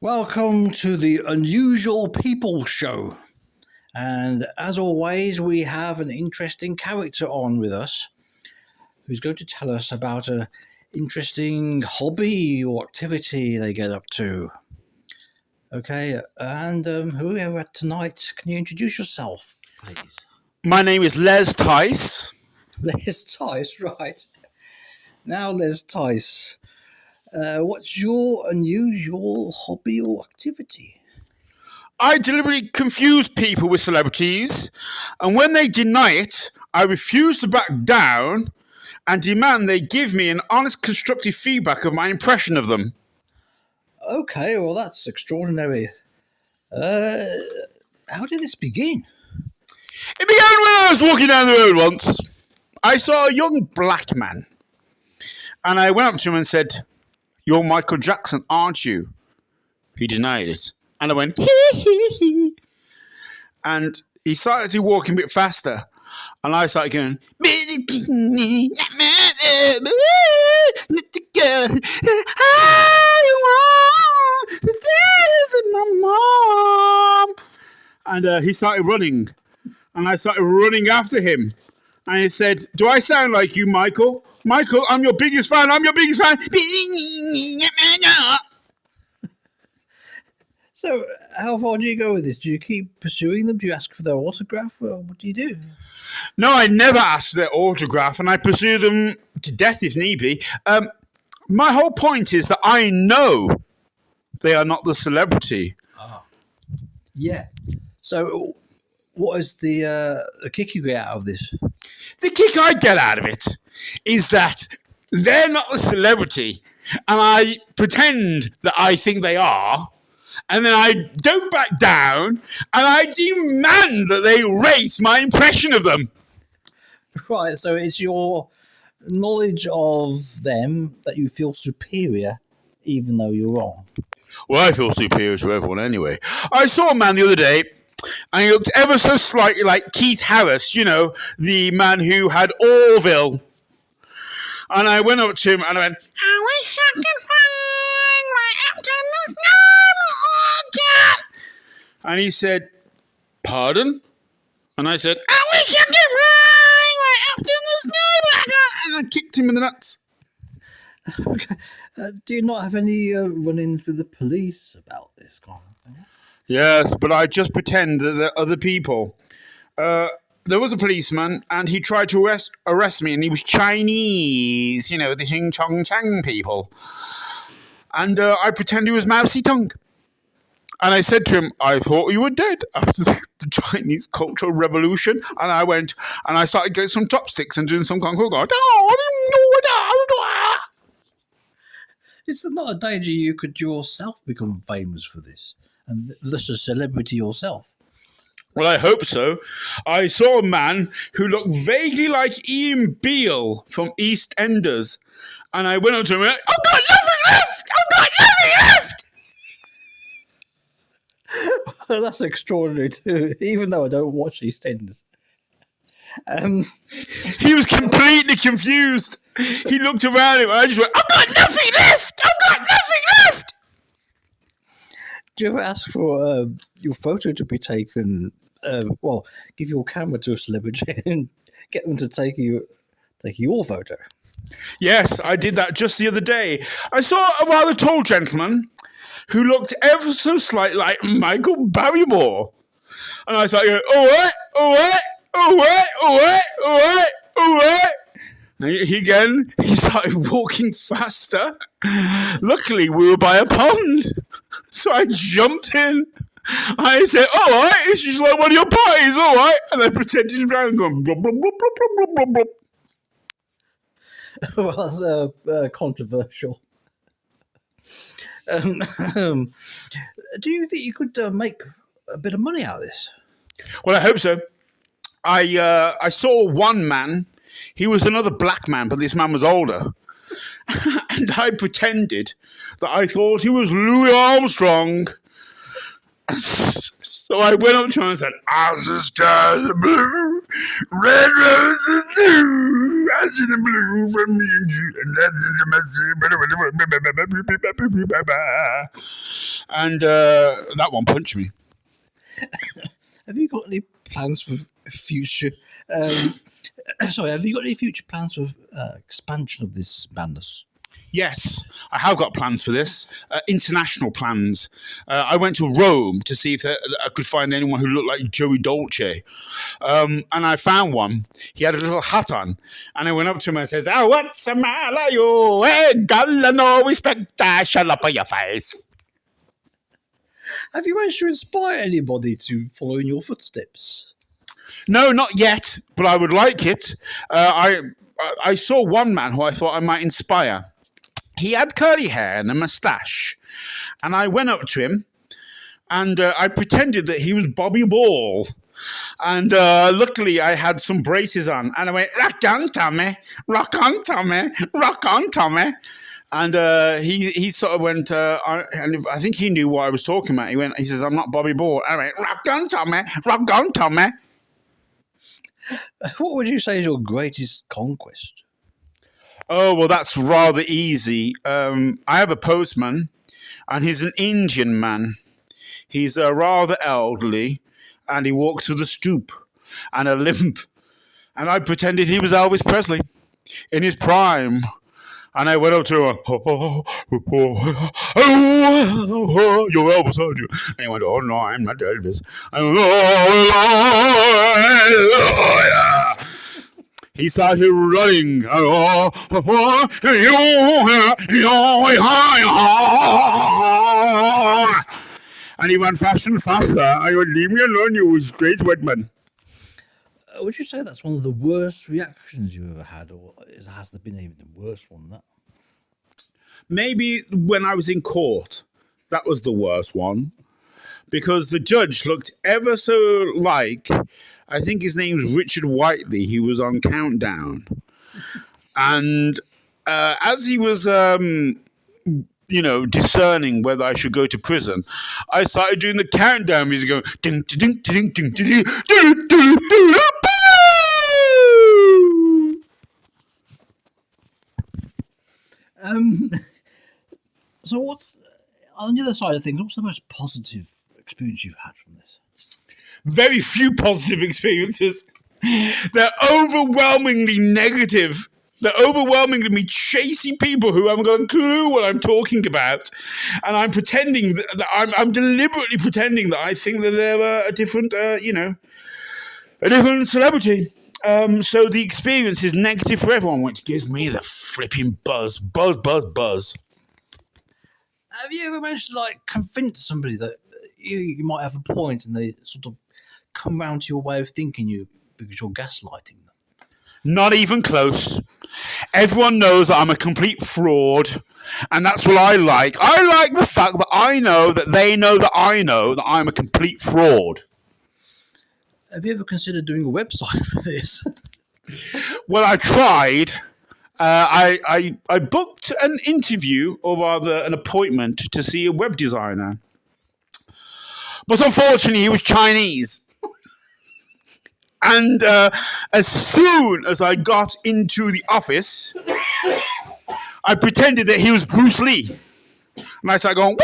Welcome to the Unusual People Show. And as always, we have an interesting character on with us who's going to tell us about an interesting hobby or activity they get up to. Okay, and who we have at tonight, can you introduce yourself, please? My name is Les Tice. Les Tice, right. Now, Les Tice, what's your unusual hobby or activity? I deliberately confuse people with celebrities, and when they deny it, I refuse to back down and demand they give me an honest, constructive feedback of my impression of them. Okay, well, that's extraordinary. How did this begin? It began when I was walking down the road once. I saw a young black man, and I went up to him and said, "You're Michael Jackson, aren't you?" He denied it. And I went, hee hee hee. And he started to walk a bit faster. And I started going, and he started running. And I started running after him. And he said, "Do I sound like you, Michael? Michael, I'm your biggest fan. I'm your biggest fan." So, how far do you go with this? Do you keep pursuing them? Do you ask for their autograph? Or what do you do? No, I never asked for their autograph, and I pursue them to death if need be. My whole point is that I know they are not the celebrity. Yeah. So, what is the kick you get out of this? The kick I get out of it is that they're not the celebrity, and I pretend that I think they are, and then I don't back down, and I demand that they rate my impression of them. Right, so it's your knowledge of them that you feel superior, even though you're wrong. Well, I feel superior to everyone anyway. I saw a man the other day, and he looked ever so slightly like Keith Harris, you know, the man who had Orville. And I went up to him and I went, "I wish I could find my Optimus Prime." And he said, "Pardon?" And I said, "I wish I could find my Optimus Prime." And I kicked him in the nuts. Okay. Do you not have any run-ins with the police about this kind of thing? Yes, but I just pretend that there are other people. There was a policeman, and he tried to arrest me, and he was Chinese, you know, the Xing Chong Chang people. And I pretend he was Mao Zedong. And I said to him, "I thought you were dead after the Chinese Cultural Revolution." And I went, and I started getting some chopsticks and doing some kung fu. Is there not a danger you could yourself become famous for this? And thus a celebrity yourself? Well, I hope so. I saw a man who looked vaguely like Ian Beale from EastEnders. And I went up to him and went, "I've got nothing left! I've got nothing left!" Well, that's extraordinary too, even though I don't watch EastEnders. He was completely confused. He looked around him and I just went, "I've got nothing left! I've got nothing left!" Do you ever ask for your photo to be taken? Give your camera to a celebrity and get them to take your photo. Yes, I did that just the other day. I saw a rather tall gentleman who looked ever so slightly like Michael Barrymore. And I started going, "All right, all right, all right, all right, all right, all right." And he started walking faster. Luckily, we were by a pond. So I jumped in. I said, "All right, it's just like one of your parties, all right." And I pretended to drown, going, "Blub, blub, blub, blub, blub, blub, blub." Well, that's controversial. Do you think you could make a bit of money out of this? Well, I hope so. I saw one man. He was another black man, but this man was older. And I pretended that I thought he was Louis Armstrong. So I went up to him and said, "I'm the sky blue, red roses too, That's in the blue from me and you, and that one punched me. Have you got any plans for future? Sorry, have you got any future plans for expansion of this madness? Yes, I have got plans for this. International plans. I went to Rome to see if I could find anyone who looked like Joey Dolce. And I found one. He had a little hat on. And I went up to him and says, "Oh, what's the matter, you? Hey, girl, no respect. Shut up on your face." Have you managed to inspire anybody to follow in your footsteps? No, not yet, but I would like it. I saw one man who I thought I might inspire. He had curly hair and a moustache. And I went up to him and I pretended that he was Bobby Ball. And luckily I had some braces on. And I went, "Rock on, Tommy. Rock on, Tommy. Rock on, Tommy." And he sort of went, and I think he knew what I was talking about. He says, "I'm not Bobby Ball." I went, "Rock on, Tommy. Rock on, Tommy." What would you say is your greatest conquest? Oh, well, that's rather easy. I have a postman, and he's an Indian man. He's rather elderly, and he walks with a stoop and a limp. And I pretended he was Elvis Presley in his prime. And I went up to him, "You're Elvis, aren't you?" And he went, "Oh, no, I'm not Elvis." He started running. And he ran faster and faster. I went, "Leave me alone, you straight wet man." Would you say that's one of the worst reactions you've ever had, or has there been even a worse one than that? Maybe when I was in court, that was the worst one. Because the judge looked ever so like, I think his name's Richard Whiteley. He was on Countdown. And as he was, discerning whether I should go to prison, I started doing the countdown music going, ding, ding, ding, ding, ding, ding, ding, ding. So what's, on the other side of things, what's the most positive experience you've had from this? Very few positive experiences. They're overwhelmingly negative. They're overwhelmingly me chasing people who haven't got a clue what I'm talking about. And I'm pretending that I'm deliberately pretending that I think that they're a different, a different celebrity. So the experience is negative for everyone, which gives me the flipping buzz. Buzz, buzz, buzz. Have you ever managed to convince somebody that you might have a point and they sort of come round to your way of thinking you because you're gaslighting them? Not even close. Everyone knows that I'm a complete fraud, and that's what I like. I like the fact that I know that they know that I know that I'm a complete fraud. Have you ever considered doing a website for this? Well, I tried. I booked an interview, or rather an appointment, to see a web designer. But unfortunately, he was Chinese. And as soon as I got into the office, I pretended that he was Bruce Lee. And I started going,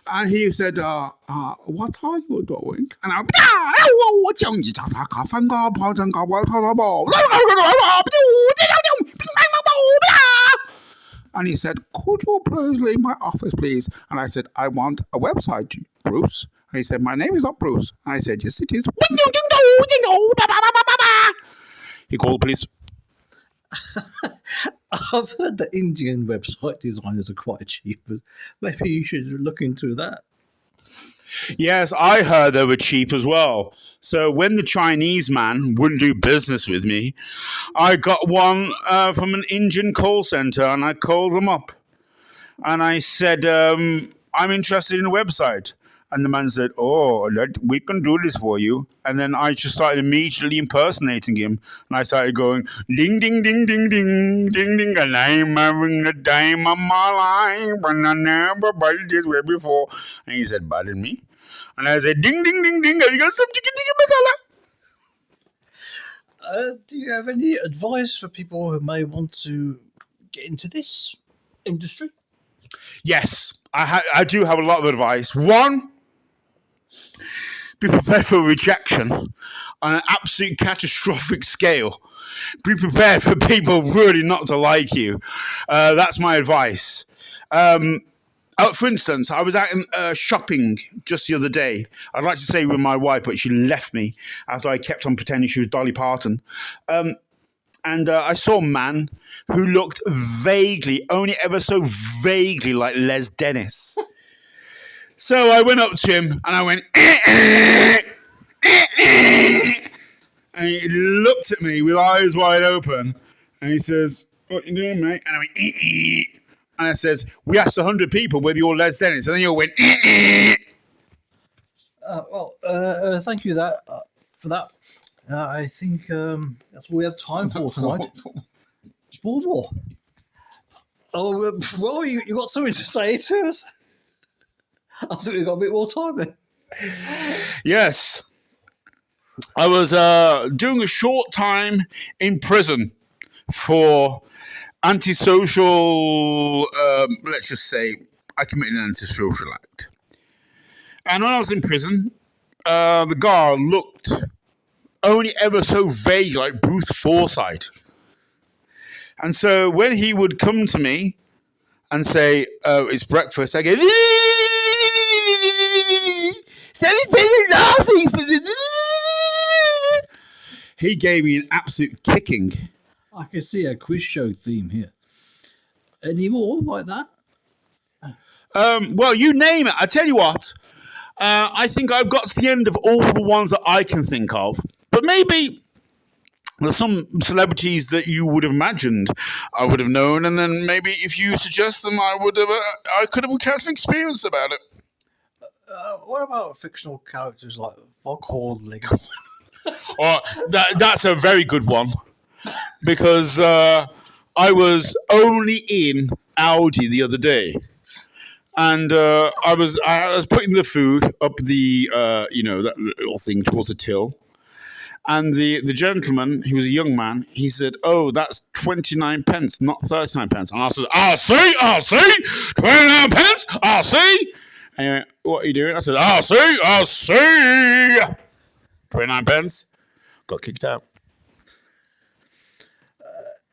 and he said, "What are you doing?" And and he said, "Could you please leave my office, please?" And I said, "I want a website, Bruce." And he said, "My name is not Bruce." And I said, "Yes, it is." He called the police. I've heard that Indian website designers are quite cheap, but maybe you should look into that. Yes, I heard they were cheap as well. So when the Chinese man wouldn't do business with me, I got one from an Indian call center, and I called them up. And I said, "I'm interested in a website." And the man said, "Oh, we can do this for you." And then I just started immediately impersonating him. And I started going, "Ding, ding, ding, ding, ding, ding, ding, and I'm having the time of my life, and I never felt this way before." And he said, "Pardon me?" And I said, ding, ding, ding, ding, have you got some chicken tikka masala? Do you have any advice for people who may want to get into this industry? Yes, I do have a lot of advice. One, be prepared for rejection on an absolute catastrophic scale. Be prepared for people really not to like you. That's my advice. For instance, I was out shopping just the other day. I'd like to say with my wife, but she left me as I kept on pretending she was Dolly Parton. And I saw a man who looked vaguely, only ever so vaguely, like Les Dennis. So I went up to him and I went, and he looked at me with eyes wide open, and he says, "What you doing, mate?" And I went, and I says, "We asked 100 people whether you're Les Dennis," and then you all went, Thank you for that. I think that's all we have time for tonight. For more. Oh, well, you got something to say to us? I think we've got a bit more time then. Yes. I was doing a short time in prison for antisocial, let's just say I committed an antisocial act. And when I was in prison, the guard looked only ever so vague like Bruce Forsyth. And so when he would come to me and say, "Oh, it's breakfast," I go, he gave me an absolute kicking. I can see a quiz show theme here. Any more like that? Well, you name it. I tell you what, I think I've got to the end of all the ones that I can think of. But maybe there's some celebrities that you would have imagined I would have known, and then maybe if you suggest them, I could have had an experience about it. What about fictional characters like Foghorn Leghorn? Oh, that's a very good one, because I was only in Aldi the other day, and I was putting the food up the that little thing towards the till, and the gentleman, he was a young man, he said, "Oh, that's 29 pence, not 39 pence." And I said, I'll see, 29 pence, I'll see. And he went, "What are you doing?" I said, I'll see. 29 pence. Got kicked out.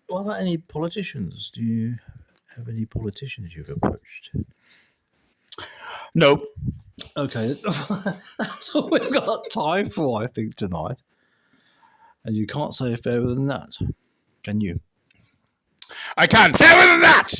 What about any politicians? Do you have any politicians you've approached? No. Okay, that's all we've got time for, I think, tonight. And you can't say fairer than that, can you? I can. Fairer than that!